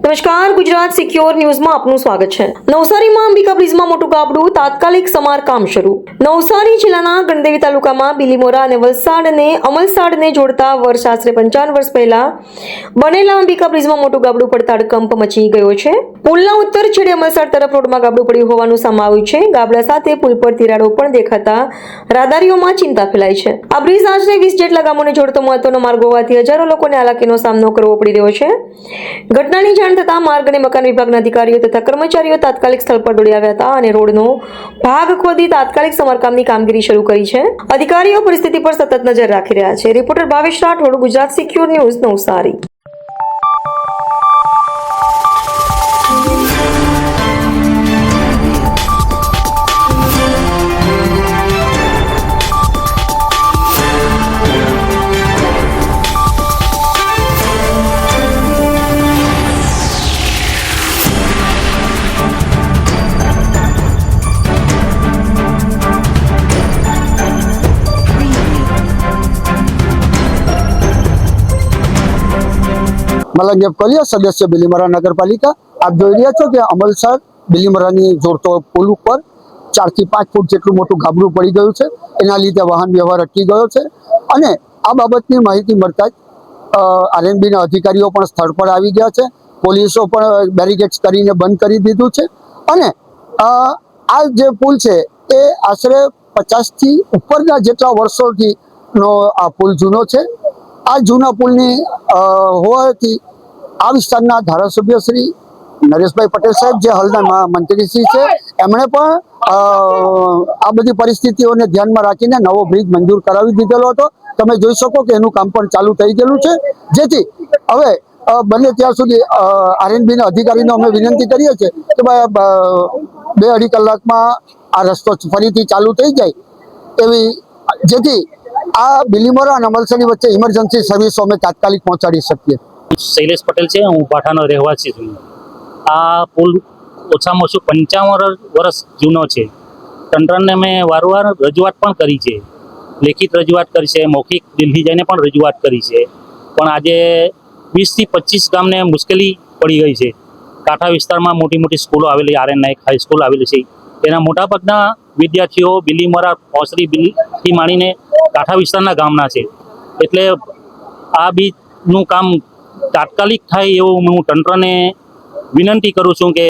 નમસ્કાર, ગુજરાત સિક્યોર ન્યૂઝમાં આપનું સ્વાગત છે। નવસારીમાં અંબિકા બ્રિજમાં મોટું ગાબડું, તાત્કાલિક સમારકામ શરૂ। નવસારી જિલ્લાના ગણદેવી તાલુકામાં બિલીમોરા અને વલસાડને અમલસાડને જોડતા વર્ષ આશરે 55 વર્ષ પહેલા બનેલા અંબિકા બ્રિજમાં મોટું ગાબડું પડતા હડકંપ મચી ગયો છે। પુલના ઉત્તર છેડે અમલસાડ તરફ રોડમાં ગાબડું પડ્યું હોવાનું સામે આવ્યું છે। ગાબડા સાથે પુલ પર તિરાડો પણ દેખાતા રાહદારીઓમાં ચિંતા ફેલાઈ છે। આ બ્રિજ આશરે 20 જેટલા ગામોને જોડતો મહત્વનો માર્ગ હોવાથી હજારો લોકોને હાલાકીનો સામનો કરવો પડી રહ્યો છે। ઘટનાની જાણ થતાં માર્ગ અને મકાન વિભાગના અધિકારીઓ તથા કર્મચારીઓ તાત્કાલિક સ્થળ પર દોડી આવ્યા હતા અને રોડનો ભાગ ખોદી તાત્કાલિક સમારકામની કામગીરી શરૂ કરી છે। અધિકારીઓ પરિસ્થિતિ પર સતત નજર રાખી રહ્યા છે। Reporter Bhavesh Rathod, Gujarat secure news, Navsari. મલંગેબ કોલિયા, સદસ્ય બિલીમોરા નગરપાલિકા। આપ જોઈ રહ્યા છો કે અમલસાડ બિલીમોરાની જોડતો પુલ ઉપર 4 થી 5 ફૂટ જેટલું મોટું ગાબડું પડી ગયું છે। એના લીધે વાહન વ્યવહાર અટકી ગયો છે અને આ બાબતની માહિતી મળતા જ આરએનબીના અધિકારીઓ પણ સ્થળ પર આવી ગયા છે। પોલીસો પણ બેરિકેડ્સ કરીને બંધ કરી દીધું છે અને આ જે પુલ છે એ આશરે 50 થી ઉપરના જેટલા વર્ષોથી નો આ પુલ જૂનો છે। આ જૂના પુલની હોવાથી આ વિસ્તારના ધારાસભ્ય શ્રી નરેશભાઈ પટેલ સાહેબ, જે હાલના મંત્રીશ્રી છે, એમણે પણ આ બધી પરિસ્થિતિઓને ધ્યાનમાં રાખીને નવો બ્રિજ મંજૂર કરાવી દીધેલો હતો। તમે જોઈ શકો કે એનું કામ પણ ચાલુ થઈ ગયેલું છે, જેથી હવે બને ત્યાં સુધી આરએનબીના અધિકારીને અમે વિનંતી કરીએ છીએ કે ભાઈ 2-2.5 કલાકમાં આ રસ્તો ફરીથી ચાલુ થઈ જાય એવી, જેથી આ બિલીમોરા અને અમલસાડની વચ્ચે ઇમરજન્સી સર્વિસો અમે તાત્કાલિક પહોંચાડી શકીએ। શૈલેષ પટેલ છે, હું પાઠાનો રહેવાસી છું। આ પુલ ઓછામાં ઓછું 55 વર્ષ જૂનો છે। તંત્રને મેં વારંવાર રજૂઆત પણ કરી છે, લેખિત રજૂઆત કરી છે, મૌખિક દિલ્હી જઈને પણ રજૂઆત કરી છે, પણ આજે 20 થી 25 ગામને મુશ્કેલી પડી ગઈ છે। કાંઠા વિસ્તારમાં મોટી મોટી સ્કૂલો આવેલી, આરએનના એક હાઈસ્કૂલ આવેલી છે, તેના મોટાભાગના વિદ્યાર્થીઓ બિલીમોરા, ઓસરી થી માંડીને કાંઠા વિસ્તારના ગામના છે। એટલે આ બીજનું કામ તાત્કાલિક થાય એવું હું તંત્રને વિનંતી કરું છું કે